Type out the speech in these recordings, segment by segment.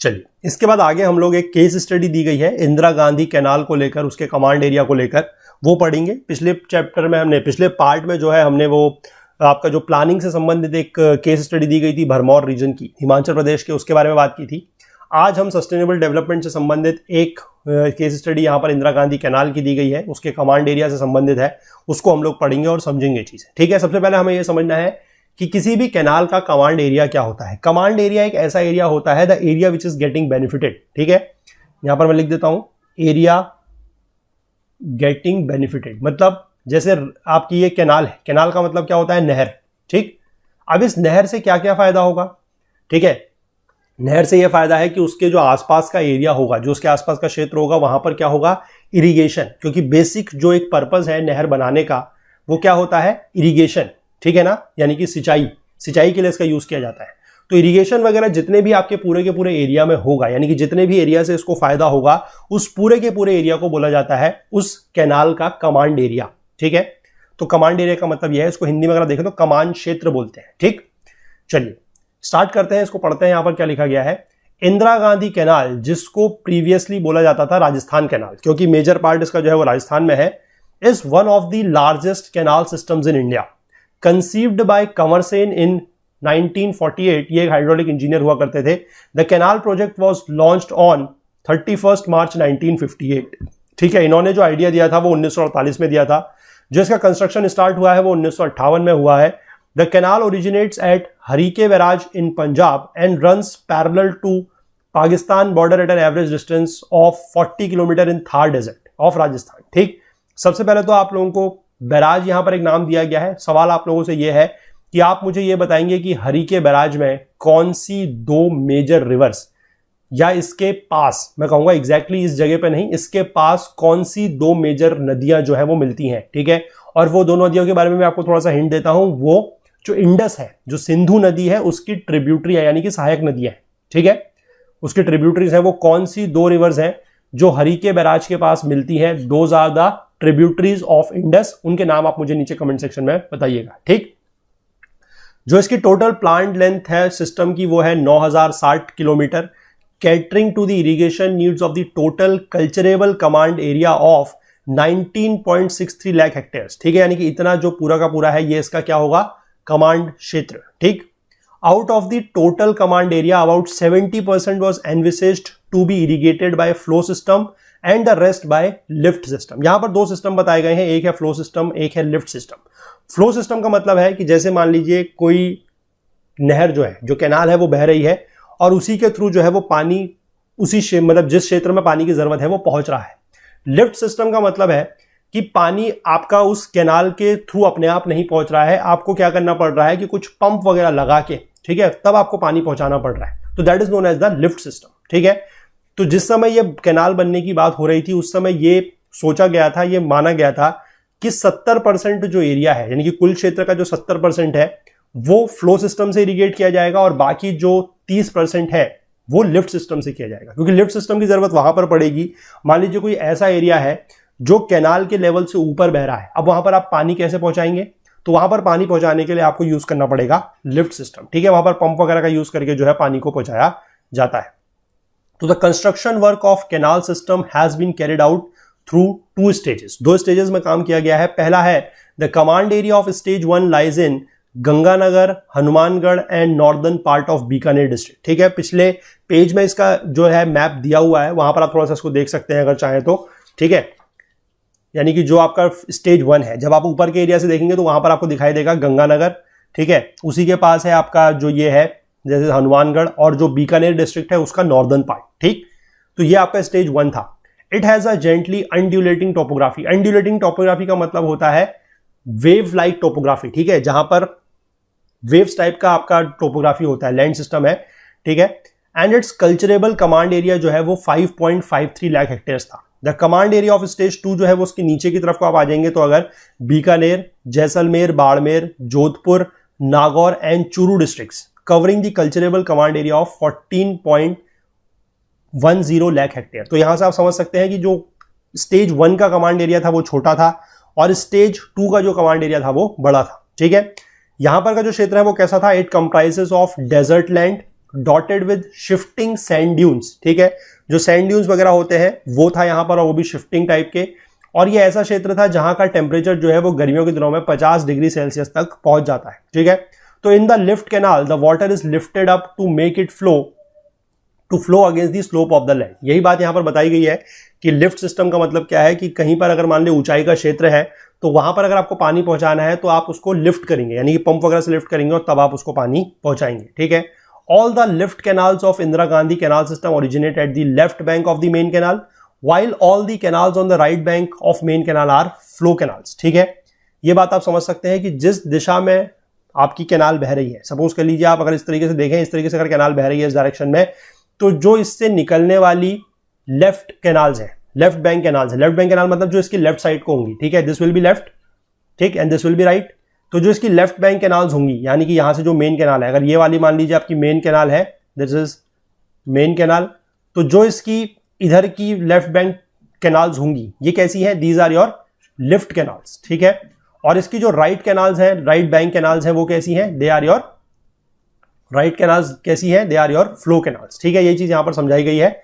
चलिए, इसके बाद आगे हम लोग एक केस स्टडी दी गई है इंदिरा गांधी कैनाल को लेकर, उसके कमांड एरिया को लेकर, वो पढ़ेंगे। पिछले चैप्टर में हमने, पिछले पार्ट में जो है हमने वो आपका जो प्लानिंग से संबंधित एक केस स्टडी दी गई थी भरमौर रीजन की, हिमाचल प्रदेश के, उसके बारे में बात की थी। आज हम सस्टेनेबल डेवलपमेंट से संबंधित एक केस स्टडी यहाँ पर इंदिरा गांधी कैनाल की दी गई है, उसके कमांड एरिया से संबंधित है, उसको हम लोग पढ़ेंगे और समझेंगे चीजें। ठीक है, सबसे पहले हमें यह समझना है कि किसी भी कैनाल का कमांड एरिया क्या होता है। कमांड एरिया एक ऐसा एरिया होता है, the area which is getting benefited. ठीक है, यहां पर मैं लिख देता हूं एरिया गेटिंग बेनिफिटेड, मतलब जैसे आपकी ये कैनाल है, कैनाल का मतलब क्या होता है, नहर। ठीक, अब इस नहर से क्या क्या फायदा होगा। ठीक है, नहर से यह फायदा है कि उसके जो आसपास का एरिया होगा, जो उसके आसपास का क्षेत्र होगा, वहां पर क्या होगा, इरिगेशन, क्योंकि बेसिक जो एक पर्पस है नहर बनाने का वो क्या होता है, इरिगेशन। ठीक है ना, यानी कि सिंचाई के लिए इसका यूज किया जाता है। तो इरिगेशन वगैरह जितने भी आपके पूरे के पूरे एरिया में होगा, यानी कि जितने भी एरिया से इसको फायदा होगा, उस पूरे के पूरे एरिया को बोला जाता है उस कैनाल का कमांड एरिया। ठीक है, तो कमांड एरिया का मतलब यह है, इसको हिंदी में अगर देखें तो कमान क्षेत्र बोलते हैं। ठीक, चलिए स्टार्ट करते हैं, इसको पढ़ते हैं। यहां पर क्या लिखा गया है, इंदिरा गांधी कैनाल, जिसको प्रीवियसली बोला जाता था राजस्थान कैनाल, क्योंकि मेजर पार्ट इसका जो है वो राजस्थान में है, is one of the largest canal systems in India, conceived by Kanwar Sen in 1948। ये एक हाइड्रोलिक इंजीनियर हुआ करते थे। The canal project was launched on 31 March 1958। ठीक है, इन्होंने जो आइडिया दिया था वो 1948 में दिया था। जो इसका कंस्ट्रक्शन स्टार्ट हुआ है वो 1958 में हुआ है। The canal originates at Harike barrage in Punjab and runs parallel to Pakistan border at an average distance of 40 kilometre in Thar desert of Rajasthan. ठीक, सबसे पहले तो आप लोगों को बैराज यहां पर एक नाम दिया गया है। सवाल आप लोगों से यह है कि आप मुझे यह बताएंगे कि हरीके बैराज में कौन सी दो मेजर रिवर्स, या इसके पास, मैं कहूंगा एग्जैक्टली इस जगह पे नहीं, इसके पास कौन सी दो मेजर नदियां जो है वो मिलती हैं। ठीक है, और वो दो नदियों के बारे में मैं आपको थोड़ा सा हिंट देता हूं। वो जो इंडस है, जो सिंधु नदी है, उसकी ट्रिब्यूटरी है, यानी कि सहायक नदियां हैं। ठीक है, उसकी ट्रिब्यूटरीज है, वो कौन सी दो रिवर्स हैं जो हरीके बैराज के पास मिलती हैं। Those are the tributaries of Indus, उनके नाम आप मुझे नीचे कमेंट सेक्शन में बताइएगा। ठीक, जो इसकी टोटल प्लांट लेंथ है सिस्टम की वो है 9060 kilometre, catering to the irrigation needs of the total culturable command area of 19.63 lakh hectares. ठीक है, यानी कि इतना जो पूरा का पूरा है ये इसका क्या होगा, कमांड क्षेत्र। ठीक, out of the total command area about 70% was envisaged to be irrigated by flow system and the rest by lift system. यहां पर दो सिस्टम बताए गए हैं, एक है फ्लो सिस्टम, एक है लिफ्ट सिस्टम। फ्लो सिस्टम का मतलब है कि जैसे मान लीजिए कोई नहर जो है, जो कैनाल है वो बह रही है और उसी के थ्रू जो है वो पानी उसी मतलब जिस क्षेत्र में पानी की जरूरत है वो पहुंच रहा है। लिफ्ट सिस्टम का मतलब है कि पानी आपका उस कैनाल के थ्रू अपने आप नहीं पहुंच रहा है, आपको क्या करना पड़ रहा है कि कुछ पंप वगैरह लगा के, ठीक है, तब आपको पानी पहुंचाना पड़ रहा है। तो that is known as the lift system. ठीक है, तो जिस समय ये कैनाल बनने की बात हो रही थी उस समय ये सोचा गया था, ये माना गया था कि 70% जो एरिया है, यानी कि कुल क्षेत्र का जो 70% है वो फ्लो सिस्टम से इरिगेट किया जाएगा और बाकी जो 30% है वो लिफ्ट सिस्टम से किया जाएगा, क्योंकि लिफ्ट सिस्टम की जरूरत वहां पर पड़ेगी। मान लीजिए कोई ऐसा एरिया है जो कैनाल के लेवल से ऊपर बह रहा है, अब वहां पर आप पानी कैसे पहुंचाएंगे, तो वहां पर पानी पहुंचाने के लिए आपको यूज करना पड़ेगा लिफ्ट सिस्टम। ठीक है, वहां पर पंप वगैरह का यूज करके जो है पानी को पहुंचाया जाता है। तो the construction work of canal system has been carried out through 2 stages. 2 stages में काम किया गया है। पहला है the command area of stage 1 lies in Ganganagar, Hanumangarh and northern part of Bikaner district. ठीक है, पिछले पेज में इसका जो है मैप दिया हुआ है, वहां पर आप थोड़ा सा इसको देख सकते हैं अगर चाहें तो। ठीक है, यानी कि जो आपका स्टेज 1 है, जब आप ऊपर के एरिया से देखेंगे तो वहां पर आपको दिखाई देगा गंगानगर। ठीक है, उसी के पास है आपका जो ये है जैसे हनुमानगढ़, और जो बीकानेर डिस्ट्रिक्ट है उसका नॉर्दर्न पार्ट। ठीक, तो ये आपका स्टेज 1 था। It has a gently undulating topography. Undulating topography का मतलब होता है वेव लाइक टोपोग्राफी। ठीक है, जहां पर वेव्स टाइप का आपका टोपोग्राफी होता है, लैंड सिस्टम है। ठीक है, and it's culturable command area जो है वो 5.53 लाख हेक्टेयर्स था। The command area of stage 2 जो है वो उसके नीचे की तरफ को आप आ जाएंगे तो अगर Bikaner, Jaisalmer, Barmer, Jodhpur, Nagaur and Churu districts covering the culturable command area of 14.10 lakh hectare. तो यहां से आप समझ सकते हैं कि जो स्टेज 1 का कमांड एरिया था वो छोटा था और स्टेज 2 का जो कमांड एरिया था वो बड़ा था। ठीक है, यहां पर का जो क्षेत्र है वो कैसा था, it comprises of desert land, dotted with shifting sand dunes, ठीक है, जो सैंड ड्यून्स वगैरह होते हैं वो था यहाँ पर, और वो भी शिफ्टिंग टाइप के। और ये ऐसा क्षेत्र था जहां का टेम्परेचर जो है वो गर्मियों के दिनों में 50 डिग्री सेल्सियस तक पहुंच जाता है, ठीक है। तो in the lift canal the water is lifted up to make it flow against the slope of the land. यही बात यहां पर बताई गई है कि लिफ्ट सिस्टम का मतलब क्या है कि कहीं पर अगर मान ली ऊंचाई का क्षेत्र है तो वहां पर अगर आपको पानी पहुंचाना है तो आप उसको लिफ्ट करेंगे, यानी कि पंप वगैरह से लिफ्ट करेंगे और तब आप उसको पानी पहुंचाएंगे, ठीक है। All the lift canals of Indira Gandhi canal system originate at the left bank of the main canal, while all the canals on the right bank of main canal are flow canals, ठीक है। ये बात आप समझ सकते हैं कि जिस दिशा में आपकी कैनाल बह रही है, सपोज कर लीजिए आप अगर इस तरीके से देखें, इस तरीके से अगर कैनाल बह रही है इस डायरेक्शन में, तो जो इससे निकलने वाली लेफ्ट कैनाल्स है, लेफ्ट बैंक कैनाल्स है, लेफ्ट बैंक कैनाल मतलब जो इसकी लेफ्ट साइड को होंगी, ठीक है, दिस विल बी लेफ्ट, ठीक, and this will be right. तो जो इसकी लेफ्ट बैंक कैनाल्स होंगी, यानी कि यहां से जो मेन कैनाल है, अगर ये वाली मान लीजिए आपकी मेन कैनाल है, दिस इज मेन कैनाल, तो जो इसकी इधर की लेफ्ट बैंक कैनाल्स होंगी ये कैसी हैं, these are your lift canals, ठीक है। और इसकी जो राइट कैनाल्स हैं, राइट बैंक कैनाल्स हैं, वो कैसी हैं, they are your right canals, कैसी हैं, they are your flow canals, ठीक है। ये चीज यहां पर समझाई गई है।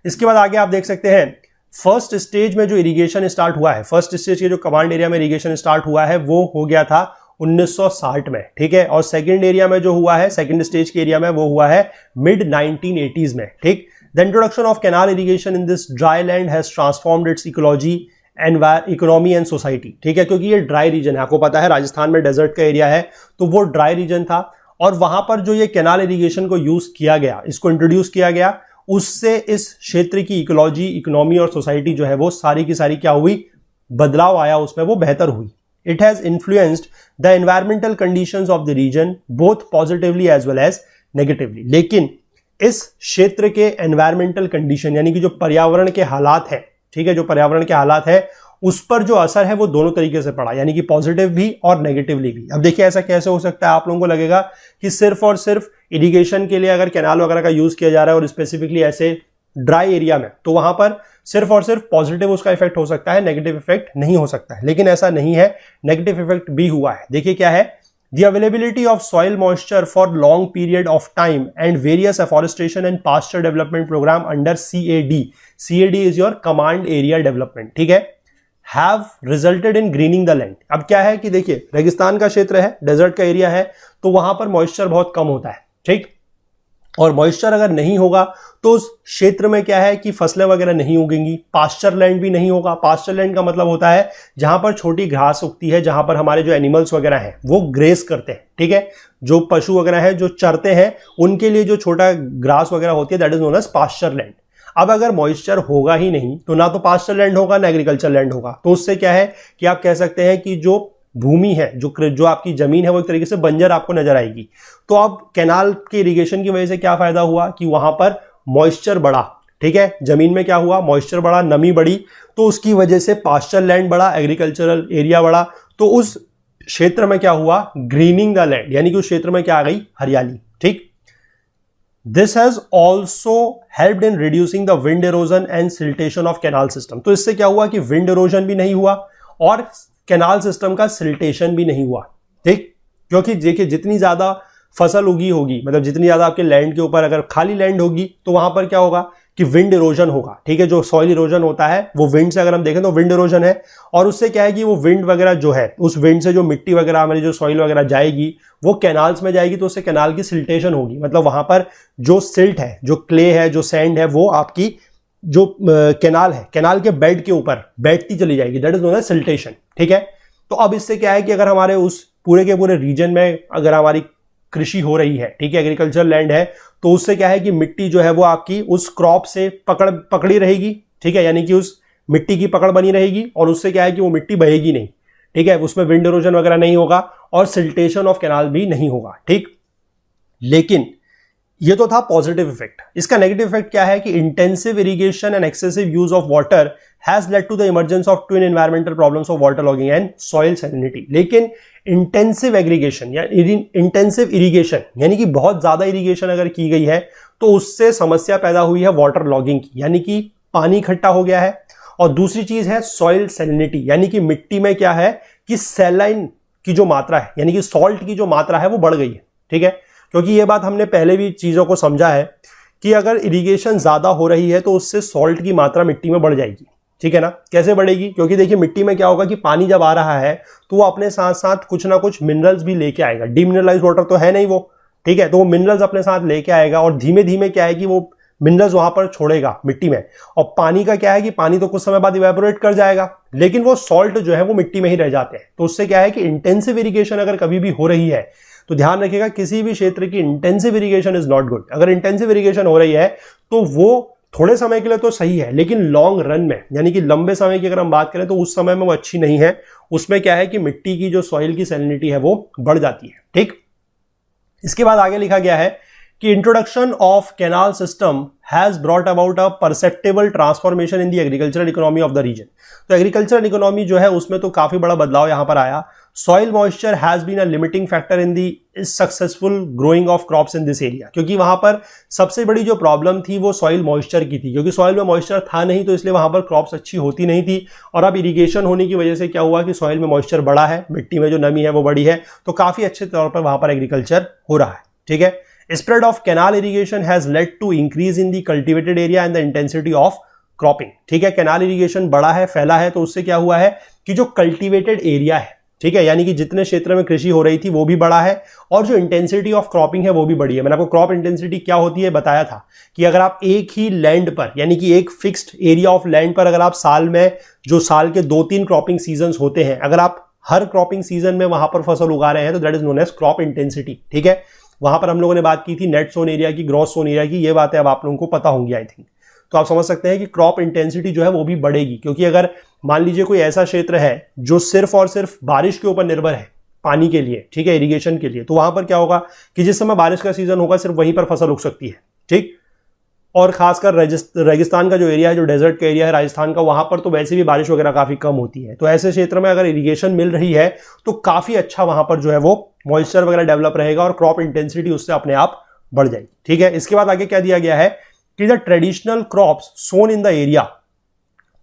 इसके बाद आगे आप देख सकते हैं फर्स्ट स्टेज में जो इरिगेशन स्टार्ट हुआ है, फर्स्ट स्टेज के जो कमांड एरिया में इरिगेशन स्टार्ट हुआ है वो हो गया था 1960 में, ठीक है। और सेकंड एरिया में जो हुआ है, सेकंड स्टेज के एरिया में वो हुआ है मिड 1980s में, ठीक। The introduction of canal irrigation in this dry land has transformed its ecology, economy and society, ठीक है, क्योंकि ये ड्राई रीजन है, आपको पता है राजस्थान में डेजर्ट का एरिया है, तो वो ड्राई रीजन था, और वहां पर जो ये कैनाल इरिगेशन को यूज किया गया, इसको इंट्रोड्यूस किया गया, उससे इस क्षेत्र की इकोलॉजी, इकोनॉमी और सोसाइटी जो है वो सारी की सारी क्या हुई, बदलाव आया, उसमें वो बेहतर हुई। It has influenced the environmental conditions of the region both positively as well as negatively, लेकिन इस क्षेत्र के एनवायरमेंटल कंडीशन यानी कि जो पर्यावरण के हालात हैं, ठीक है, जो पर्यावरण के हालात हैं उस पर जो असर है वो दोनों तरीके से पड़ा, यानी कि पॉजिटिव भी और नेगेटिवली भी। अब देखिए ऐसा कैसे हो सकता है, आप लोगों को लगेगा कि सिर्फ और सिर्फ इरिगेशन के लिए अगर कैनाल वगैरह का यूज किया जा रहा है और स्पेसिफिकली ऐसे ड्राई एरिया में, तो वहां पर सिर्फ और सिर्फ पॉजिटिव उसका इफेक्ट हो सकता है, नेगेटिव इफेक्ट नहीं हो सकता है। लेकिन ऐसा नहीं है, नेगेटिव इफेक्ट भी हुआ है। देखिए क्या है, the availability of soil moisture for long period of time and various afforestation and pasture development program under CAD is your command area development, ठीक है, have resulted in greening the land। अब क्या है कि देखिए रेगिस्तान का क्षेत्र है, डेजर्ट का एरिया है, तो वहां पर मॉइस्चर बहुत कम होता है, ठीक, और मॉइस्चर अगर नहीं होगा तो उस क्षेत्र में क्या है कि फसलें वगैरह नहीं उगेंगी, पास्चर लैंड भी नहीं होगा। पास्चर लैंड का मतलब होता है जहां पर छोटी घास उगती है, जहां पर हमारे जो एनिमल्स वगैरह हैं वो ग्रेस करते हैं, ठीक है, जो पशु वगैरह हैं जो चरते हैं उनके लिए जो छोटा ग्रास वगैरह होती है that is known as pasture land. अब अगर मॉइस्चर होगा ही नहीं तो ना तो पास्चर लैंड होगा ना एग्रीकल्चर लैंड होगा, तो उससे क्या है कि आप कह सकते हैं कि जो भूमि है, जो आपकी जमीन है वो एक तरीके से बंजर आपको नजर आएगी। तो अब कैनाल के इरिगेशन की वजह से क्या फायदा हुआ कि वहां पर मॉइस्चर बढ़ा, ठीक है, जमीन में क्या हुआ, मॉइस्चर बढ़ा, नमी बढ़ी, तो उसकी वजह से पास्चर लैंड बढ़ा, एग्रीकल्चरल एरिया बढ़ा, तो उस क्षेत्र में क्या हुआ, ग्रीनिंग द लैंड, यानी कि उस क्षेत्र में क्या आ गई, हरियाली, ठीक। This has also helped in reducing the wind halogen and siltation of canal system. तो इससे क्या हुआ कि विंड एरोजन भी नहीं हुआ और कैनाल सिस्टम का सिल्टेशन भी नहीं हुआ, ठीक, क्योंकि देखिए जितनी ज्यादा फसल उगी होगी, मतलब जितनी ज्यादा आपके लैंड के ऊपर अगर खाली लैंड होगी तो वहां पर क्या होगा कि विंड इरोजन होगा, ठीक है, जो सॉइल इरोजन होता है वो विंड से अगर हम देखें तो विंड इरोजन है, और उससे क्या है कि वो विंड वगैरह जो है, उस विंड से जो मिट्टी वगैरह हमारी जो सॉइल वगैरह जाएगी वो कैनाल्स में जाएगी, तो उससे कैनाल की सिल्टेशन होगी, मतलब वहां पर जो सिल्ट है, जो क्ले है, जो सैंड है, वो आपकी जो कैनाल है, कैनाल के बेड के ऊपर बैठती चली जाएगी, that is known as siltation, ठीक है। तो अब इससे क्या है कि अगर हमारे उस पूरे के पूरे रीजन में अगर हमारी कृषि हो रही है, ठीक है, एग्रीकल्चर लैंड है, तो उससे क्या है कि मिट्टी जो है वो आपकी उस क्रॉप से पकड़ी रहेगी, ठीक है, यानी कि उस मिट्टी की पकड़ बनी रहेगी, और उससे क्या है कि वो मिट्टी बहेगी नहीं, ठीक है, उसमें विंड इरोजन वगैरह नहीं होगा और सिल्टेशन ऑफ कैनाल भी नहीं होगा, ठीक। लेकिन ये तो था पॉजिटिव इफेक्ट। इसका नेगेटिव इफेक्ट क्या है कि intensive irrigation and excessive use of water has led to the emergence of twin environmental problems of water logging and soil salinity. लेकिन इंटेंसिव एग्रीगेशन या इंटेंसिव इरिगेशन यानी कि बहुत ज्यादा इरिगेशन अगर की गई है तो उससे समस्या पैदा हुई है वाटर लॉगिंग की, यानी कि पानी इकट्ठा हो गया है। और दूसरी चीज है सॉइल सैलिनिटी, यानी कि मिट्टी में क्या है कि सैलाइन की जो मात्रा है, यानी कि सॉल्ट की जो मात्रा है वो बढ़ गई है, ठीक है। क्योंकि ये बात हमने पहले भी चीज़ों को समझा है कि अगर इरिगेशन ज़्यादा हो रही है तो उससे सॉल्ट की मात्रा मिट्टी में बढ़ जाएगी, ठीक है ना। कैसे बढ़ेगी? क्योंकि देखिए मिट्टी में क्या होगा कि पानी जब आ रहा है तो वो अपने साथ साथ कुछ ना कुछ मिनरल्स भी लेके आएगा। डिमिनरलाइज वाटर तो है नहीं वो, ठीक है, तो वो मिनरल्स अपने साथ लेके आएगा और धीमे धीमे क्या है कि वो मिनरल्स वहां पर छोड़ेगा मिट्टी में। और पानी का क्या है कि पानी तो कुछ समय बाद इवेपोरेट कर जाएगा, लेकिन वो सॉल्ट जो है वो मिट्टी में ही रह जाते हैं। तो उससे क्या है कि इंटेंसिव इरिगेशन अगर कभी भी हो रही है तो ध्यान रखिएगा किसी भी क्षेत्र की intensive irrigation is not good. अगर इंटेंसिव इरिगेशन हो रही है तो वो थोड़े समय के लिए तो सही है, लेकिन लॉन्ग रन में यानी कि लंबे समय की अगर हम बात करें तो उस समय में वो अच्छी नहीं है। उसमें क्या है कि मिट्टी की जो सॉइल की सैलिनिटी है वो बढ़ जाती है, ठीक। इसके बाद आगे लिखा गया है कि introduction of canal system has brought about a perceptible transformation in the agricultural economy of the region. तो एग्रीकल्चरल इकोनॉमी जो है उसमें तो काफी बड़ा बदलाव यहां पर आया। Soil moisture has been a limiting factor in the successful growing of crops in this area, क्योंकि वहां पर सबसे बड़ी जो प्रॉब्लम थी वो सॉइल मॉइस्चर की थी, क्योंकि सॉइल में मॉइस्चर था नहीं तो इसलिए वहां पर क्रॉप्स अच्छी होती नहीं थी। और अब इरिगेशन होने की वजह से क्या हुआ कि सॉइल में मॉइस्चर बढ़ा है, मिट्टी में जो नमी है वो बढ़ी है, तो काफी अच्छे तौर पर वहां पर एग्रीकल्चर हो रहा है, ठीक है। Spread of canal irrigation has led to increase in the cultivated area and the intensity of cropping, ठीक है। कैनाल इरिगेशन बड़ा है, फैला है, तो उससे क्या हुआ है कि जो कल्टीवेटेड एरिया है, ठीक है, यानी कि जितने क्षेत्र में कृषि हो रही थी वो भी बड़ा है और जो इंटेंसिटी ऑफ क्रॉपिंग है वो भी बड़ी है। मैंने आपको क्रॉप इंटेंसिटी क्या होती है बताया था कि अगर आप एक ही लैंड पर यानी कि एक फिक्स्ड एरिया ऑफ लैंड पर अगर आप साल में जो साल के 2-3 क्रॉपिंग सीजन्स होते हैं, अगर आप हर क्रॉपिंग सीजन में वहां पर फसल उगा रहे हैं तो that is known as crop intensity, ठीक है। वहां पर हम लोगों ने बात की थी नेट सोन एरिया की, ग्रॉस सोन एरिया की, ये बातें अब आप लोगों को पता होंगी आई थिंक। तो आप समझ सकते हैं कि क्रॉप इंटेंसिटी जो है वो भी बढ़ेगी, क्योंकि अगर मान लीजिए कोई ऐसा क्षेत्र है जो सिर्फ और सिर्फ बारिश के ऊपर निर्भर है पानी के लिए, ठीक है, इरिगेशन के लिए, तो वहां पर क्या होगा कि जिस समय बारिश का सीजन होगा सिर्फ वहीं पर फसल उग सकती है, ठीक। और खासकर रेगिस्तान का जो एरिया है, जो डेजर्ट का एरिया है राजस्थान का, वहां पर तो वैसे भी बारिश वगैरह काफी कम होती है। तो ऐसे क्षेत्र में अगर इरिगेशन मिल रही है तो काफी अच्छा वहां पर जो है वो मॉइस्चर वगैरह डेवलप रहेगा और क्रॉप इंटेंसिटी उससे अपने आप बढ़ जाएगी, ठीक है। इसके बाद आगे क्या दिया गया है कि the traditional crops sown in the area,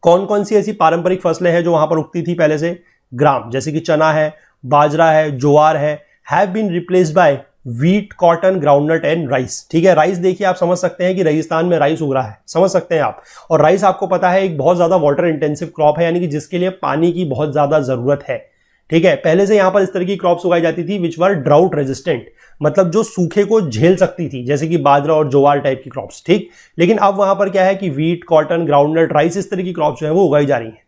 कौन कौन सी ऐसी पारंपरिक फसलें हैं जो वहां पर उगती थी पहले से, ग्राम जैसे कि चना है, बाजरा है, ज्वार है, have been replaced by wheat, cotton, groundnut and rice, ठीक है। राइस देखिए आप समझ सकते हैं कि रेगिस्तान में राइस उग रहा है, समझ सकते हैं आप। और राइस आपको पता है एक बहुत ज्यादा वाटर इंटेंसिव क्रॉप है, यानी कि जिसके लिए पानी की बहुत ज्यादा जरूरत है, ठीक है। पहले से यहां पर इस तरह की क्रॉप्स उगाई जाती थी विच वर ड्राउट रेजिस्टेंट, मतलब जो सूखे को झेल सकती थी, जैसे कि बाजरा और ज्वार टाइप की क्रॉप्स, ठीक। लेकिन अब वहां पर क्या है कि व्हीट, कॉटन, ग्राउंडनट, राइस, इस तरह की क्रॉप्स जो है वो उगाई जा रही है।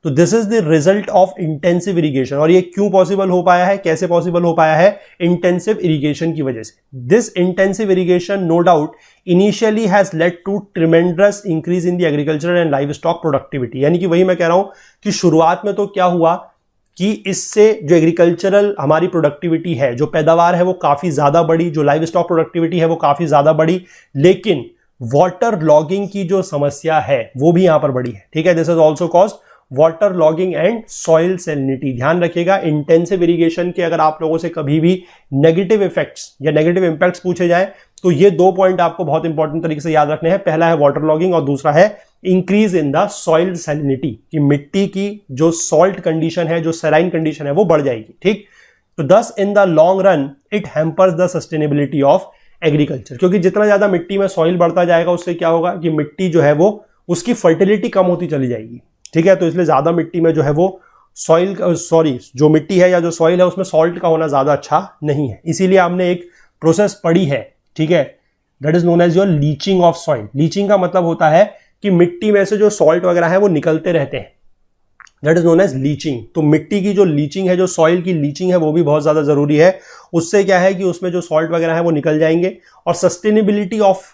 तो this is the result of intensive irrigation. और ये क्यों पॉसिबल हो पाया है, कैसे पॉसिबल हो पाया है? इंटेंसिव इरिगेशन की वजह से। This intensive irrigation no doubt initially has led to tremendous increase in the agriculture and livestock productivity, यानी कि वही मैं कह रहा हूं कि शुरुआत में तो क्या हुआ कि इससे जो एग्रीकल्चरल हमारी प्रोडक्टिविटी है, जो पैदावार है वो काफी ज्यादा बढ़ी, जो लाइव स्टॉक प्रोडक्टिविटी है वो काफी ज्यादा बढ़ी, लेकिन वाटर लॉगिंग की जो समस्या है वो भी यहां पर बढ़ी है, ठीक है। This is also caused water logging and soil salinity. ध्यान रखिएगा इंटेंसिव इरिगेशन के अगर आप लोगों से कभी भी नेगेटिव इफेक्ट्स या नेगेटिव इंपैक्ट्स पूछे जाए तो ये 2 पॉइंट आपको बहुत इंपॉर्टेंट तरीके से याद रखने हैं। पहला है वाटर लॉगिंग और दूसरा है increase in the soil salinity, कि मिट्टी की जो सॉल्ट कंडीशन है, जो सेराइन कंडीशन है वो बढ़ जाएगी, ठीक। तो दस in the long run it hampers the sustainability of agriculture, क्योंकि जितना ज्यादा मिट्टी में सॉइल बढ़ता जाएगा उससे क्या होगा कि मिट्टी जो है वो उसकी फर्टिलिटी कम होती चली जाएगी, ठीक है। तो इसलिए ज्यादा मिट्टी में जो है वो जो मिट्टी है या जो सॉइल है उसमें सॉल्ट का होना ज्यादा अच्छा नहीं है। इसीलिए हमने एक प्रोसेस पढ़ी है, ठीक है, that is known as your leaching of soil. Leaching का मतलब होता है कि मिट्टी में से जो सॉल्ट वगैरह है वो निकलते रहते हैं, that is known as leaching. तो मिट्टी की जो लीचिंग है, जो सॉइल की लीचिंग है वो भी बहुत ज्यादा जरूरी है। उससे क्या है कि उसमें जो सॉल्ट वगैरह है वो निकल जाएंगे और सस्टेनेबिलिटी ऑफ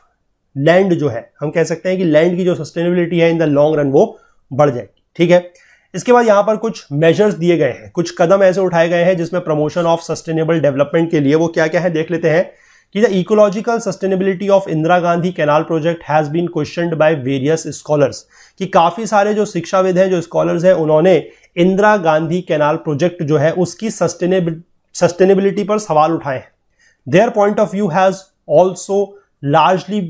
लैंड जो है, हम कह सकते हैं कि लैंड की जो सस्टेनेबिलिटी है इन द लॉन्ग रन वो बढ़ जाएगी, ठीक है। इसके बाद यहां पर कुछ मेजर्स दिए गए हैं, कुछ कदम ऐसे उठाए गए हैं जिसमें प्रमोशन ऑफ सस्टेनेबल डेवलपमेंट के लिए वो क्या क्या है देख लेते हैं कि the ecological sustainability of Indira Gandhi canal project has been questioned by various scholars, कि काफी सारे जो शिक्षाविद हैं, जो स्कॉलर्स हैं, उन्होंने इंदिरा गांधी कैनाल प्रोजेक्ट जो है उसकी सस्टेनेबिलिटी पर सवाल उठाए हैं। Their point of view has also largely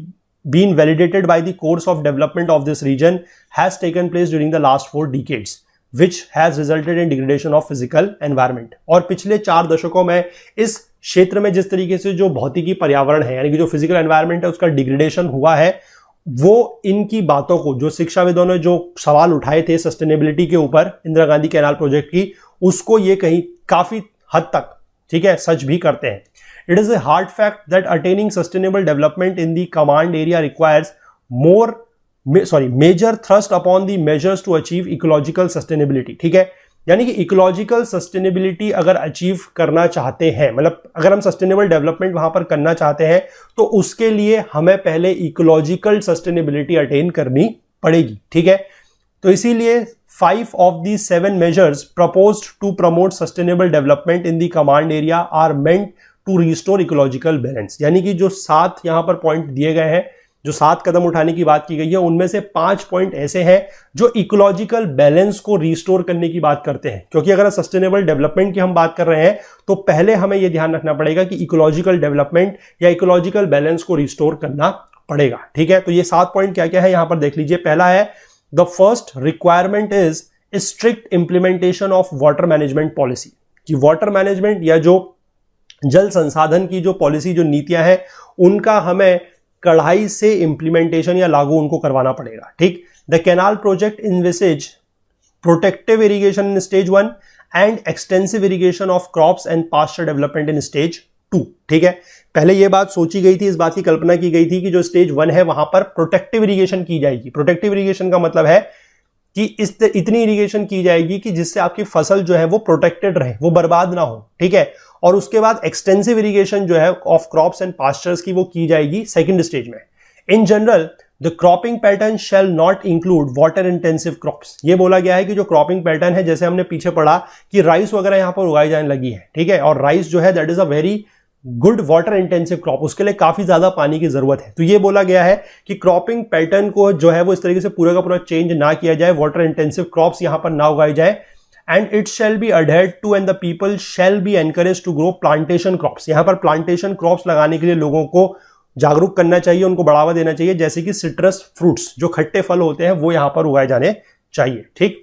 been validated by the course of development of this region has taken place during the last 4 decades, which has resulted in degradation of physical environment। और पिछले 4 दशकों में इस क्षेत्र में जिस तरीके से जो भौतिकी पर्यावरण है यानी कि जो फिजिकल एनवायरनमेंट है उसका डिग्रेडेशन हुआ है, वो इनकी बातों को जो शिक्षाविदों ने जो सवाल उठाए थे सस्टेनेबिलिटी के ऊपर इंदिरा गांधी कैनाल प्रोजेक्ट की, उसको ये कहीं काफी हद तक, ठीक है, सच भी करते हैं। It is a hard fact that attaining sustainable development in the command area requires major thrust upon the measures to achieve ecological sustainability. ठीक है, यानी कि इकोलॉजिकल सस्टेनेबिलिटी अगर अचीव करना चाहते हैं, मतलब अगर हम सस्टेनेबल डेवलपमेंट वहां पर करना चाहते हैं, तो उसके लिए हमें पहले इकोलॉजिकल सस्टेनेबिलिटी अटेन करनी पड़ेगी। ठीक है, तो इसीलिए 5 of the 7 measures proposed to promote sustainable development in the command area are meant to restore ecological balance। यानी कि जो 7 यहां पर पॉइंट दिए गए हैं, जो 7 कदम उठाने की बात की गई है, उनमें से 5 पॉइंट ऐसे हैं जो इकोलॉजिकल बैलेंस को रिस्टोर करने की बात करते हैं। क्योंकि अगर सस्टेनेबल डेवलपमेंट की हम बात कर रहे हैं तो पहले हमें यह ध्यान रखना पड़ेगा कि इकोलॉजिकल डेवलपमेंट या इकोलॉजिकल बैलेंस को रिस्टोर करना पड़ेगा। ठीक है, तो ये 7 पॉइंट क्या क्या है यहां पर देख लीजिए। पहला है, the first requirement is strict implementation of water management policy. कि वाटर मैनेजमेंट या जो जल संसाधन की जो पॉलिसी, जो नीतियां हैं, उनका हमें कड़ाई से इंप्लीमेंटेशन या लागू उनको करवाना पड़ेगा। ठीक, the canal project envisages protective irrigation in stage 1 and extensive irrigation of crops and pasture development in stage 2। ठीक है, पहले यह बात सोची गई थी, इस बात की कल्पना की गई थी कि जो स्टेज 1 है वहां पर प्रोटेक्टिव इरिगेशन की जाएगी। प्रोटेक्टिव इरिगेशन का मतलब है कि इतनी इरिगेशन की जाएगी कि जिससे आपकी फसल जो है वो प्रोटेक्टेड रहे, वो बर्बाद ना हो। ठीक है, और उसके बाद एक्सटेंसिव इरिगेशन जो है ऑफ क्रॉप्स एंड पास्चर्स की वो की जाएगी सेकंड स्टेज में। In general the cropping pattern shall not include water intensive crops. ये बोला गया है कि जो क्रॉपिंग पैटर्न है, जैसे हमने पीछे पढ़ा कि राइस वगैरह यहां पर उगाई जाने लगी है। ठीक है, और राइस जो है that is a very good water intensive crop, उसके लिए काफी ज्यादा पानी की जरूरत है। तो ये बोला गया है कि क्रॉपिंग पैटर्न को जो है वो इस तरीके से पूरा का पूरा चेंज ना किया जाए, वाटर इंटेंसिव क्रॉप्स यहां पर ना उगाई जाए। And it shall be adhered to and the people shall be encouraged to grow plantation crops. यहां पर प्लांटेशन क्रॉप्स लगाने के लिए लोगों को जागरूक करना चाहिए, उनको बढ़ावा देना चाहिए, जैसे कि सिट्रस फ्रूट्स, जो खट्टे फल होते हैं, वो यहां पर उगाए जाने चाहिए। ठीक,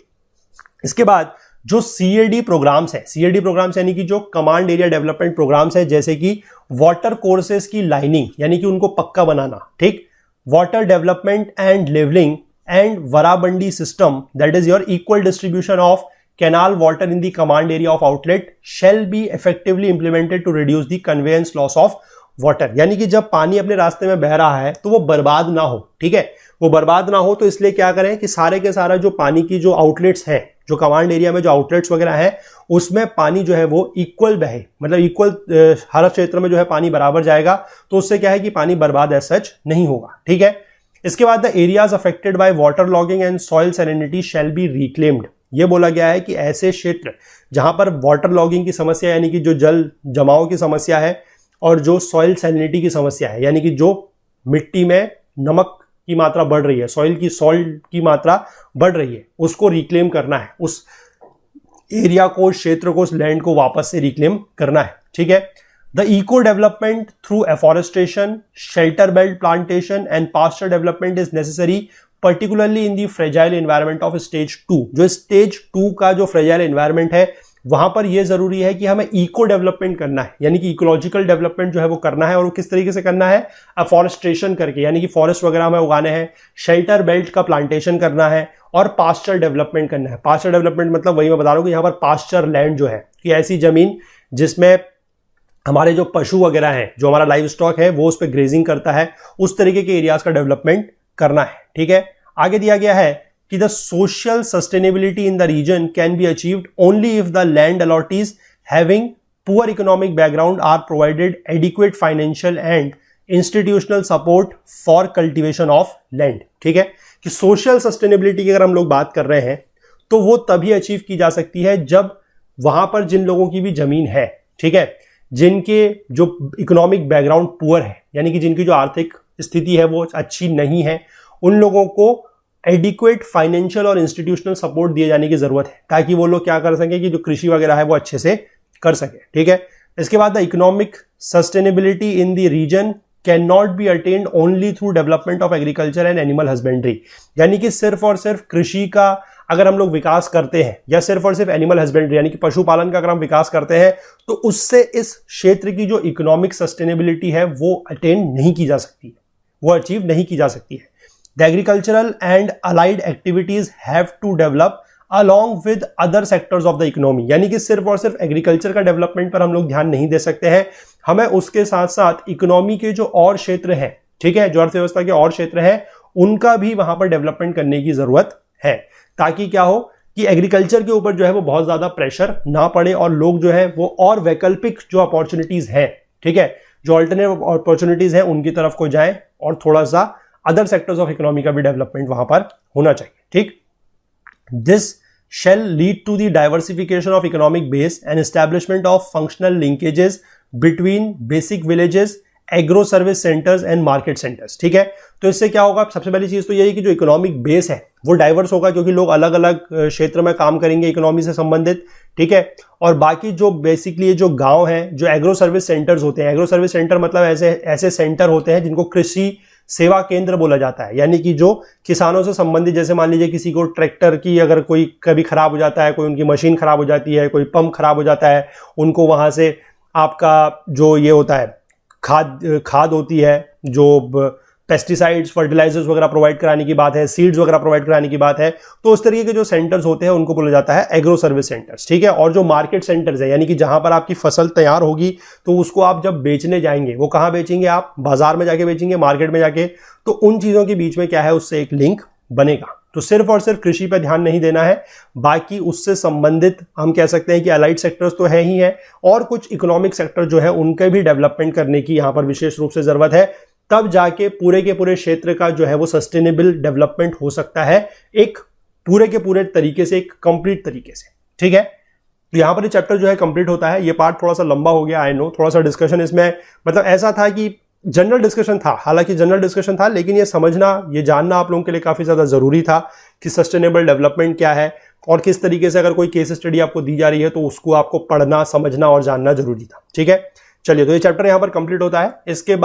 इसके बाद जो सीएडी प्रोग्राम्स है, सीएडी प्रोग्राम्स यानी कि जो कमांड एरिया डेवलपमेंट प्रोग्राम्स है, जैसे कि वाटर कोर्सेस की लाइनिंग यानी कि उनको पक्का बनाना। ठीक, water development and levelling and warabandi system, that is your equal distribution of canal water in the command area of outlet shall be effectively implemented to reduce the conveyance loss of water. यानी कि जब पानी अपने रास्ते में बह रहा है तो वो बर्बाद ना हो। ठीक है, वो बर्बाद ना हो, तो इसलिए क्या करें कि सारे के सारा जो पानी की जो आउटलेट्स हैं, जो कमांड एरिया में जो आउटलेट्स वगैरह है, उसमें पानी जो है वो इक्वल बहे, मतलब इक्वल हर क्षेत्र में जो है पानी बराबर जाएगा। तो उससे क्या है कि पानी बर्बाद एज सच नहीं होगा। ठीक है, इसके बाद the areas affected by water logging and soil salinity shall be reclaimed. ये बोला गया है कि ऐसे क्षेत्र जहां पर वाटर लॉगिंग की समस्या यानी कि जो जल जमाव की समस्या है, और जो सॉइल सैलिनिटी की समस्या है यानी कि जो मिट्टी में नमक की मात्रा बढ़ रही है, सॉइल की मात्रा बढ़ रही है, उसको रिक्लेम करना है, उस एरिया को, उस क्षेत्र को, उस लैंड को वापस से रिक्लेम करना है। ठीक है, the eco development through afforestation, shelter belt plantation and pasture development is necessary particularly in the fragile environment of stage 2। जो स्टेज 2 का जो फ्रेजाइल एनवायरनमेंट है, वहां पर यह जरूरी है कि हमें इको डेवलपमेंट करना है, यानी कि इकोलॉजिकल डेवलपमेंट जो है वो करना है। और वो किस तरीके से करना है? अफॉरेस्ट्रेशन करके, यानी कि फॉरेस्ट वगैरह हमें उगाने हैं, शेल्टर बेल्ट का प्लांटेशन करना है, और पास्चर डेवलपमेंट करना है। पास्चर डेवलपमेंट मतलब वही मैं बता रहा हूं कि यहां पर पास्चर लैंड जो है कि ऐसी जमीन जिसमें हमारे जो पशु वगैरह हैं, जो हमारा लाइव स्टॉक है, वो उस पर ग्रेजिंग करता है, उस तरीके के एरियाज का डेवलपमेंट करना है। ठीक है, आगे दिया गया है कि the social sustainability in the region can be achieved only if the land allottees having poor economic background are provided adequate financial and institutional support for cultivation of land। ठीक है, कि social sustainability की अगर हम लोग बात कर रहे हैं तो वो तभी अचीव की जा सकती है जब वहां पर जिन लोगों की भी जमीन है, ठीक है, जिनके जो इकोनॉमिक बैकग्राउंड पुअर है, यानी कि जिनकी जो आर्थिक स्थिति है वो अच्छी नहीं है, उन लोगों को एडिक्वेट फाइनेंशियल और इंस्टीट्यूशनल सपोर्ट दिए जाने की जरूरत है, ताकि वो लोग क्या कर सके कि जो कृषि वगैरह है वो अच्छे से कर सके। ठीक है, इसके बाद the economic sustainability in the region can not be attained only through development of agriculture and animal husbandry. यानी कि सिर्फ और सिर्फ कृषि का अगर हम लोग विकास करते हैं, या सिर्फ और सिर्फ एनिमल हस्बेंड्री यानी कि पशुपालन का अगर हम विकास करते हैं, तो उससे इस क्षेत्र की जो इकोनॉमिक सस्टेनेबिलिटी है वो अटेन नहीं की जा सकती है, वो अचीव नहीं की जा सकती है। The agricultural and allied activities have to develop along with other sectors of the economy, यानी कि सिर्फ और सिर्फ एग्रीकल्चर का डेवलपमेंट पर हम लोग ध्यान नहीं दे सकते हैं, हमें उसके साथ साथ इकोनॉमी के जो और क्षेत्र हैं, ठीक है, जो अर्थव्यवस्था के और क्षेत्र हैं, उनका भी वहां पर डेवलपमेंट करने की जरूरत है, ताकि क्या हो कि एग्रीकल्चर के ऊपर जो है वो बहुत ज्यादा प्रेशर ना पड़े और लोग जो है वो और वैकल्पिक जो अपॉर्चुनिटीज हैं, ठीक है, जो अल्टरनेटिव अपॉर्चुनिटीज हैं उनकी तरफ को जाएं और थोड़ा सा अदर सेक्टर्स ऑफ इकोनॉमी का भी डेवलपमेंट वहां पर होना चाहिए, ठीक। This shall lead to the diversification of economic base and establishment of functional linkages between basic villages, agro service centres and market centres, ठीक है। तो इससे क्या होगा, सबसे पहली चीज तो यही कि जो इकोनॉमिक बेस है वो डाइवर्स होगा, क्योंकि लोग अलग अलग क्षेत्र में काम करेंगे इकोनॉमी से संबंधित, ठीक है। और बाकी जो बेसिकली जो गांव हैं, जो एग्रो सर्विस सेंटर्स होते हैं, एग्रो सर्विस सेंटर मतलब ऐसे सेंटर होते हैं जिनको कृषि सेवा केंद्र बोला जाता है, यानी कि जो किसानों से संबंधित, जैसे मान लीजिए किसी को ट्रैक्टर की अगर कोई कभी खराब हो जाता है, कोई उनकी मशीन खराब हो जाती है, कोई पंप खराब हो जाता है, उनको वहां से आपका जो ये होता है खाद होती है, जो पेस्टिसाइड्स फर्टिलाइजर्स वगैरह प्रोवाइड कराने की बात है, सीड्स वगैरह प्रोवाइड कराने की बात है, तो उस तरीके के जो सेंटर्स होते हैं उनको बोला जाता है एग्रो सर्विस सेंटर्स, ठीक है। और जो मार्केट सेंटर्स है, यानी कि जहां पर आपकी फसल तैयार होगी तो उसको आप जब बेचने जाएंगे, वो कहां बेचेंगे, आप बाजार में जाके बेचेंगे, मार्केट में जाके, तो उन चीजों के बीच में क्या है, उससे एक लिंक बनेगा। तो सिर्फ और सिर्फ कृषि पर ध्यान नहीं देना है, बाकी उससे संबंधित हम कह सकते हैं कि अलाइड सेक्टर्स तो है ही है, और कुछ इकोनॉमिक सेक्टर जो है उनके भी डेवलपमेंट करने की यहां पर विशेष रूप से जरूरत है, तब जाके पूरे के पूरे क्षेत्र का जो है वो सस्टेनेबल डेवलपमेंट हो सकता है, एक पूरे के पूरे तरीके से, एक कंप्लीट तरीके से, ठीक है। तो यहां पर ये चैप्टर जो है कंप्लीट होता है। ये पार्ट थोड़ा सा लंबा हो गया, आई नो, थोड़ा सा डिस्कशन इसमें, मतलब ऐसा था कि जनरल डिस्कशन था, हालांकि जनरल डिस्कशन था, लेकिन ये समझना, ये जानना आप लोगों के लिए काफी ज्यादा जरूरी था कि सस्टेनेबल डेवलपमेंट क्या है, और किस तरीके से अगर कोई केस स्टडी आपको दी जा रही है तो उसको आपको पढ़ना, समझना और जानना जरूरी था, ठीक है। चलिए, तो ये चैप्टर यहां पर कंप्लीट होता है। इसके बाद